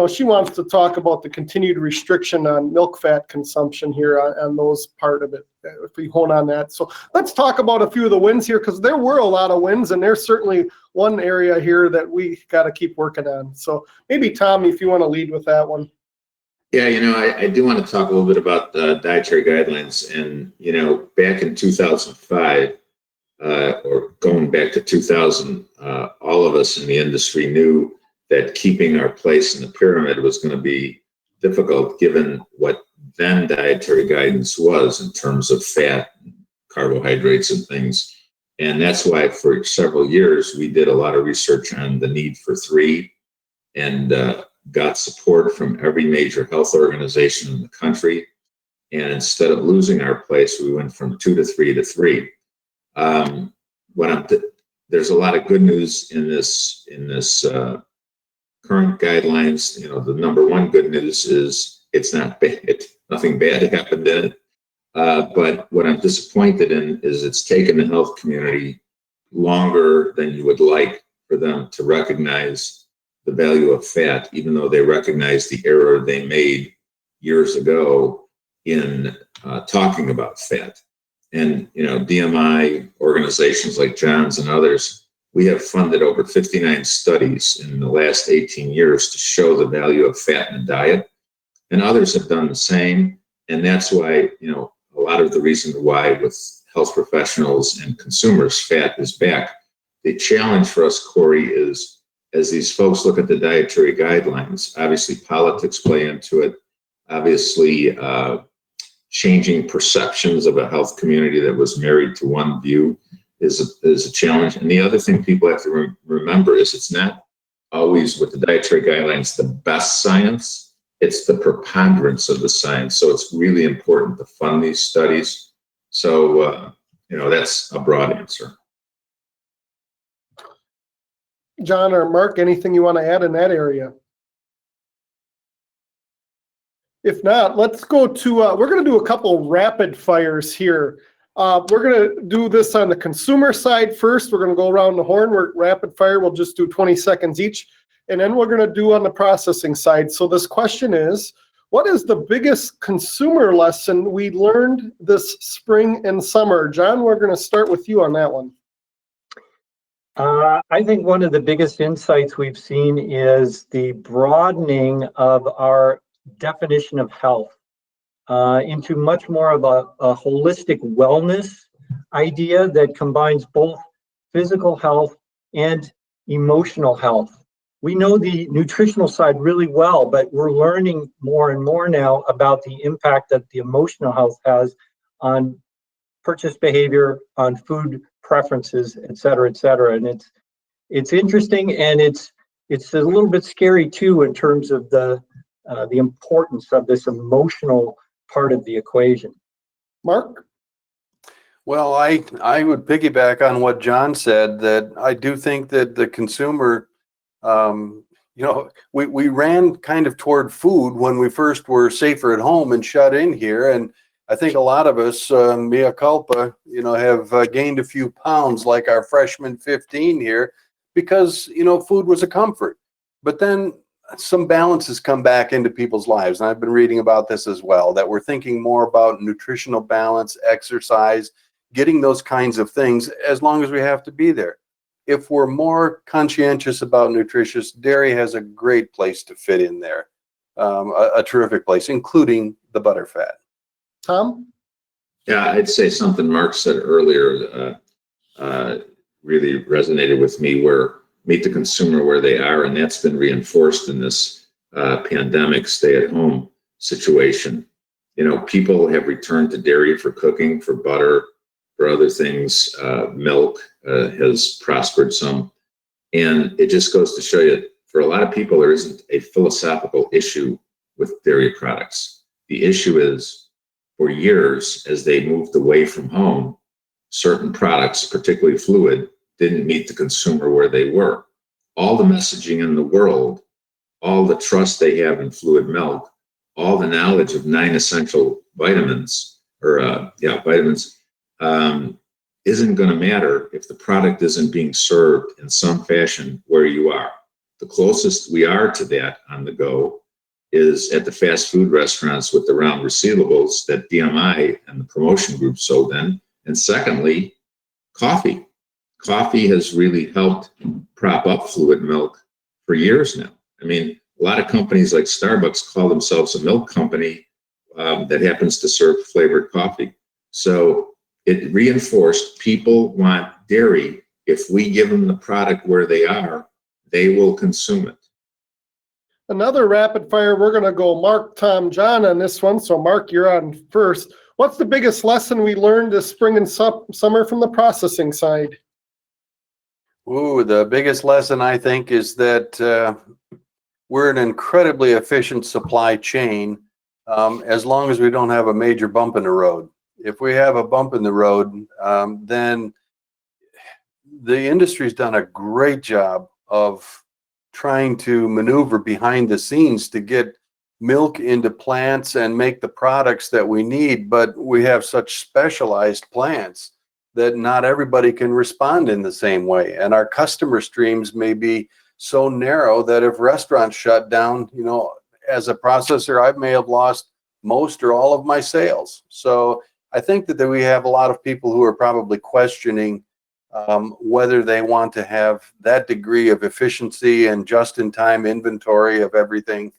she wants to talk about the continued restriction on milk fat consumption here on those part of it, if we hone on that. So let's talk about a few of the wins here, because there were a lot of wins, and there's certainly one area here that we got to keep working on. So maybe, Tom, if you want to lead with that one. Yeah, I do want to talk a little bit about dietary guidelines. And, back in 2005, or going back to 2000, all of us in the industry knew that keeping our place in the pyramid was going to be difficult, given what then dietary guidance was in terms of fat, carbohydrates, and things. And that's why for several years we did a lot of research on the need for 3, and got support from every major health organization in the country. And instead of losing our place, we went from 2 to 3 to 3. There's a lot of good news in this current guidelines. The number one good news is it's not bad. Nothing bad happened in it. But what I'm disappointed in is it's taken the health community longer than you would like for them to recognize the value of fat, even though they recognize the error they made years ago in talking about fat. And, DMI organizations like John's and others, we have funded over 59 studies in the last 18 years to show the value of fat in the diet. And others have done the same. And that's why, a lot of the reason why with health professionals and consumers, fat is back. The challenge for us, Corey, is as these folks look at the dietary guidelines, obviously politics play into it. Obviously, changing perceptions of a health community that was married to one view is a challenge. And the other thing people have to remember is it's not always with the dietary guidelines the best science. It's the preponderance of the science. So it's really important to fund these studies. So, that's a broad answer. John or Mark, anything you want to add in that area? If not, let's go to, we're going to do a couple rapid fires here. We're going to do this on the consumer side first. We're going to go around the horn. We're rapid fire. We'll just do 20 seconds each. And then we're going to do on the processing side. So this question is, what is the biggest consumer lesson we learned this spring and summer? John, we're going to start with you on that one. I think one of the biggest insights we've seen is the broadening of our definition of health into much more of a holistic wellness idea that combines both physical health and emotional health. We know the nutritional side really well, but we're learning more and more now about the impact that the emotional health has on purchase behavior, on food preferences, et cetera, et cetera. And it's interesting, and it's a little bit scary too in terms of the importance of this emotional part of the equation. Mark? Well, I would piggyback on what John said, that I do think that the consumer, we ran kind of toward food when we first were safer at home and shut in here. And I think a lot of us, mea culpa, have gained a few pounds like our freshman 15 here because, food was a comfort. But then some balances come back into people's lives. And I've been reading about this as well, that we're thinking more about nutritional balance, exercise, getting those kinds of things as long as we have to be there. If we're more conscientious about nutritious, dairy has a great place to fit in there, a terrific place, including the butterfat. Tom? Yeah, I'd say something Mark said earlier. really resonated with me, where meet the consumer where they are, and that's been reinforced in this pandemic stay-at-home situation. People have returned to dairy for cooking, for butter, for other things. Milk has prospered some. And it just goes to show you, for a lot of people, there isn't a philosophical issue with dairy products. The issue is, for years, as they moved away from home, certain products, particularly fluid, didn't meet the consumer where they were. All the messaging in the world, all the trust they have in fluid milk, all the knowledge of 9 essential vitamins, vitamins, isn't going to matter if the product isn't being served in some fashion where you are. The closest we are to that on the go is at the fast food restaurants with the round receivables that DMI and the promotion group sold in. And secondly, coffee. Coffee has really helped prop up fluid milk for years now. I mean, a lot of companies like Starbucks call themselves a milk company that happens to serve flavored coffee. So it reinforced people want dairy. If we give them the product where they are, they will consume it. Another rapid fire, we're going to go Mark, Tom, John on this one. So Mark, you're on first. What's the biggest lesson we learned this spring and summer from the processing side? Ooh, the biggest lesson, I think, is that we're an incredibly efficient supply chain as long as we don't have a major bump in the road. If we have a bump in the road, then the industry's done a great job of trying to maneuver behind the scenes to get milk into plants and make the products that we need. But we have such specialized plants that not everybody can respond in the same way. And our customer streams may be so narrow that if restaurants shut down, as a processor, I may have lost most or all of my sales. So I think that we have a lot of people who are probably questioning whether they want to have that degree of efficiency and just-in-time inventory of everything.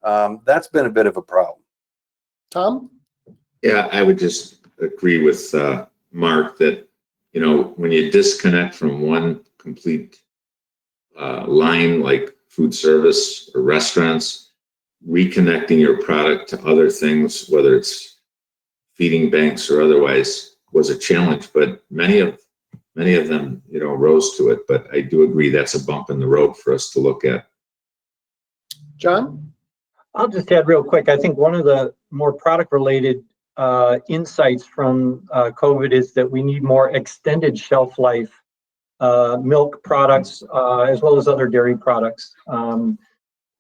That's been a bit of a problem. Tom? Yeah, I would just agree with Mark that, when you disconnect from one complete line like food service or restaurants, reconnecting your product to other things, whether it's feeding banks or otherwise, was a challenge. But many of them, rose to it. But I do agree that's a bump in the road for us to look at. John? I'll just add real quick. I think one of the more product-related insights from COVID is that we need more extended shelf life milk products as well as other dairy products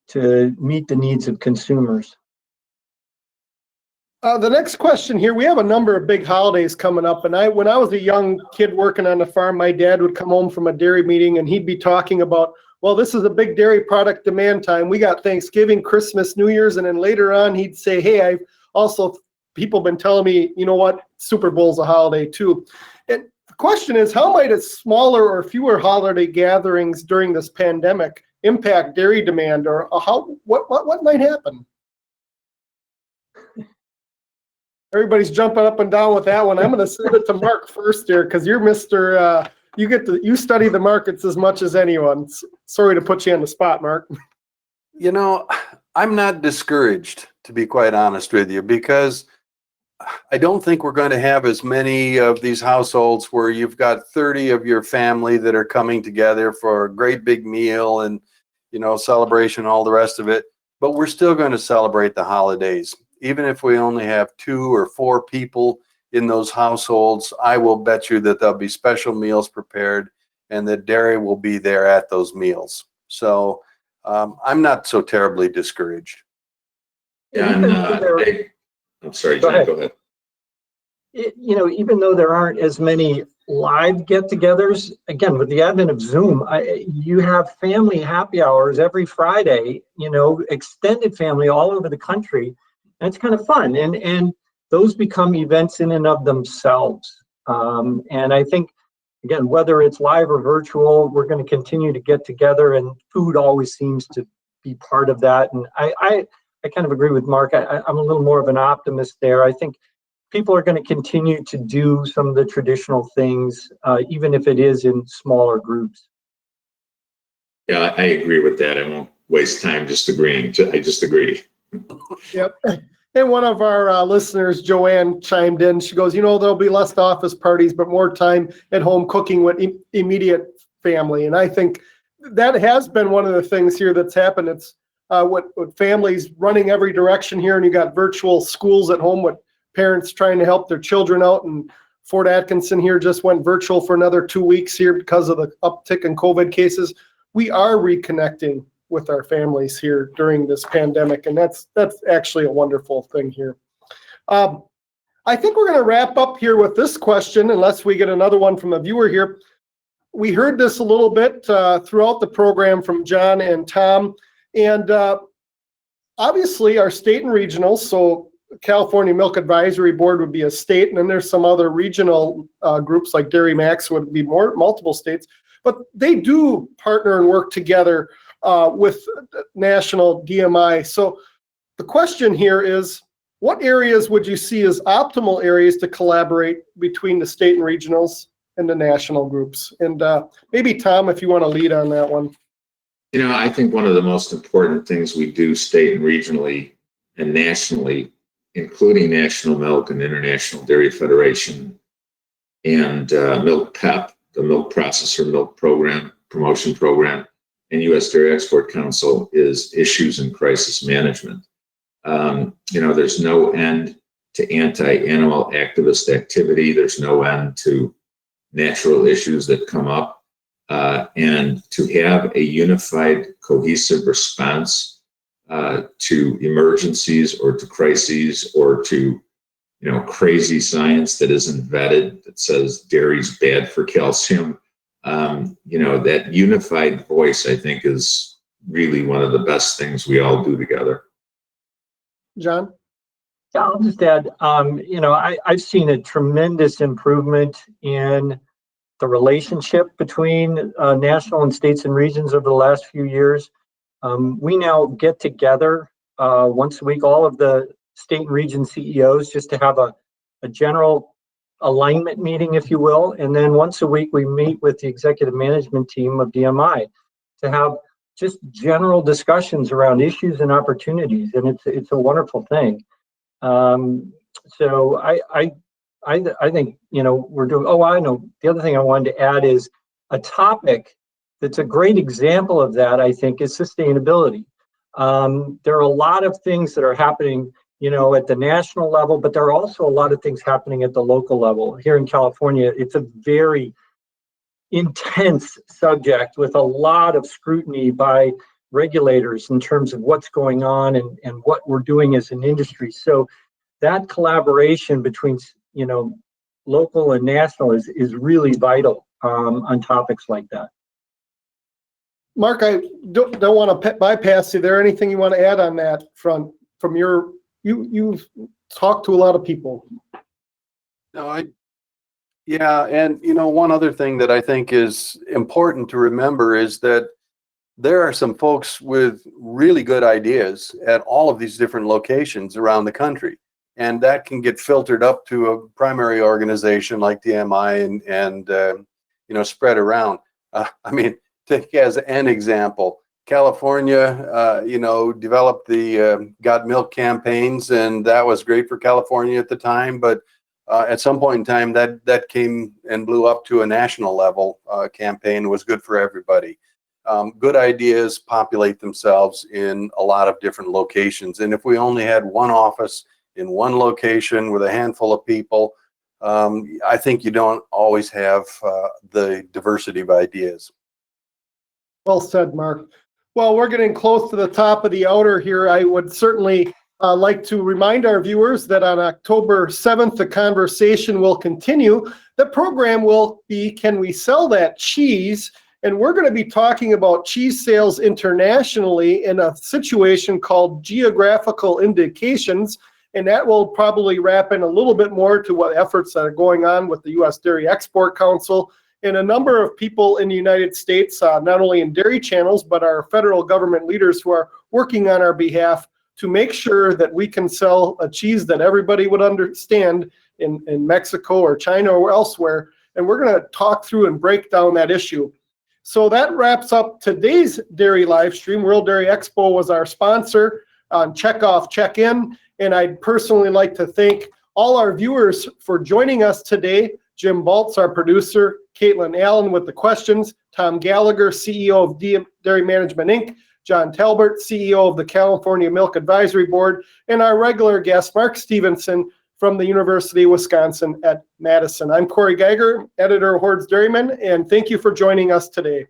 to meet the needs of consumers. The next question here, we have a number of big holidays coming up, and when I was a young kid working on the farm, my dad would come home from a dairy meeting and he'd be talking about, well, this is a big dairy product demand time. We got Thanksgiving, Christmas, New Year's, and then later on he'd say, hey, I've also, people been telling me, you know what, Super Bowl's a holiday too. And the question is, how might a smaller or fewer holiday gatherings during this pandemic impact dairy demand, or what might happen? Everybody's jumping up and down with that one. I'm going to send it to Mark first here, because you're Mr. You study the markets as much as anyone. Sorry to put you on the spot, Mark. I'm not discouraged, to be quite honest with you, because I don't think we're going to have as many of these households where you've got 30 of your family that are coming together for a great big meal and, celebration, all the rest of it. But we're still going to celebrate the holidays. Even if we only have 2 or 4 people in those households, I will bet you that there'll be special meals prepared and that dairy will be there at those meals. So I'm not so terribly discouraged. Yeah, I'm sorry, John, go ahead. Even though there aren't as many live get-togethers, again, with the advent of Zoom, you have family happy hours every Friday, extended family all over the country. And it's kind of fun. And those become events in and of themselves. And I think, again, whether it's live or virtual, we're going to continue to get together, and food always seems to be part of that. And I kind of agree with Mark. I'm a little more of an optimist there. I think people are going to continue to do some of the traditional things, even if it is in smaller groups. Yeah, I agree with that. I won't waste time just agreeing. I just agree. Yep. And one of our listeners, Joanne, chimed in. She goes, there'll be less office parties, but more time at home cooking with immediate family. And I think that has been one of the things here that's happened. It's with families running every direction here, and you got virtual schools at home with parents trying to help their children out. And Fort Atkinson here just went virtual for another 2 weeks here because of the uptick in COVID cases. We are reconnecting with our families here during this pandemic, and that's actually a wonderful thing here. I think we're going to wrap up here with this question, unless we get another one from a viewer here. We heard this a little bit throughout the program from John and Tom, and obviously our state and regionals, so California Milk Advisory Board would be a state, and then there's some other regional groups like Dairy Max would be multiple states, but they do partner and work together with national DMI. So the question here is, what areas would you see as optimal areas to collaborate between the state and regionals and the national groups? And maybe Tom, if you want to lead on that one. I think one of the most important things we do state and regionally and nationally, including National Milk and International Dairy Federation and Milk PEP, the Milk Processor Milk Program, Promotion Program, and U.S. Dairy Export Council, is issues and crisis management. There's no end to anti-animal activist activity. There's no end to natural issues that come up. And to have a unified, cohesive response to emergencies or to crises or to, crazy science that isn't vetted, that says dairy's bad for calcium. That unified voice, I think, is really one of the best things we all do together. John? Yeah, I'll just add, I've seen a tremendous improvement in the relationship between national and states and regions over the last few years. We now get together once a week, all of the state and region CEOs, just to have a general alignment meeting, if you will. And then once a week, we meet with the executive management team of DMI to have just general discussions around issues and opportunities. And it's a wonderful thing. So I think, we're doing, I know. The other thing I wanted to add is a topic that's a great example of that, I think, is sustainability. There are a lot of things that are happening, at the national level, but there are also a lot of things happening at the local level. Here in California, it's a very intense subject with a lot of scrutiny by regulators in terms of what's going on and what we're doing as an industry. So that collaboration between, local and national is really vital on topics like that. Mark, I don't want to bypass you. Is there anything you want to add on that front from you've talked to a lot of people? No, and one other thing that I think is important to remember is that there are some folks with really good ideas at all of these different locations around the country, and that can get filtered up to a primary organization like DMI and spread around. Take as an example, California, developed the Got Milk campaigns, and that was great for California at the time. But at some point in time, that came and blew up to a national level campaign. Was good for everybody. Good ideas populate themselves in a lot of different locations, and if we only had one office in one location with a handful of people, I think you don't always have the diversity of ideas. Well said, Mark. Well, we're getting close to the top of the hour here. I would certainly like to remind our viewers that on October 7th, the conversation will continue. The program will be, Can We Sell That Cheese? And we're going to be talking about cheese sales internationally in a situation called geographical indications. And that will probably wrap in a little bit more to what efforts that are going on with the U.S. Dairy Export Council and a number of people in the United States, not only in dairy channels, but our federal government leaders who are working on our behalf to make sure that we can sell a cheese that everybody would understand in Mexico or China or elsewhere. And we're going to talk through and break down that issue. So that wraps up today's dairy live stream. World Dairy Expo was our sponsor on Checkoff, Check-In. And I'd personally like to thank all our viewers for joining us today. Jim Baltz, our producer, Caitlin Allen with the questions, Tom Gallagher, CEO of Dairy Management, Inc., John Talbert, CEO of the California Milk Advisory Board, and our regular guest, Mark Stevenson from the University of Wisconsin at Madison. I'm Corey Geiger, editor of Hordes Dairyman, and thank you for joining us today.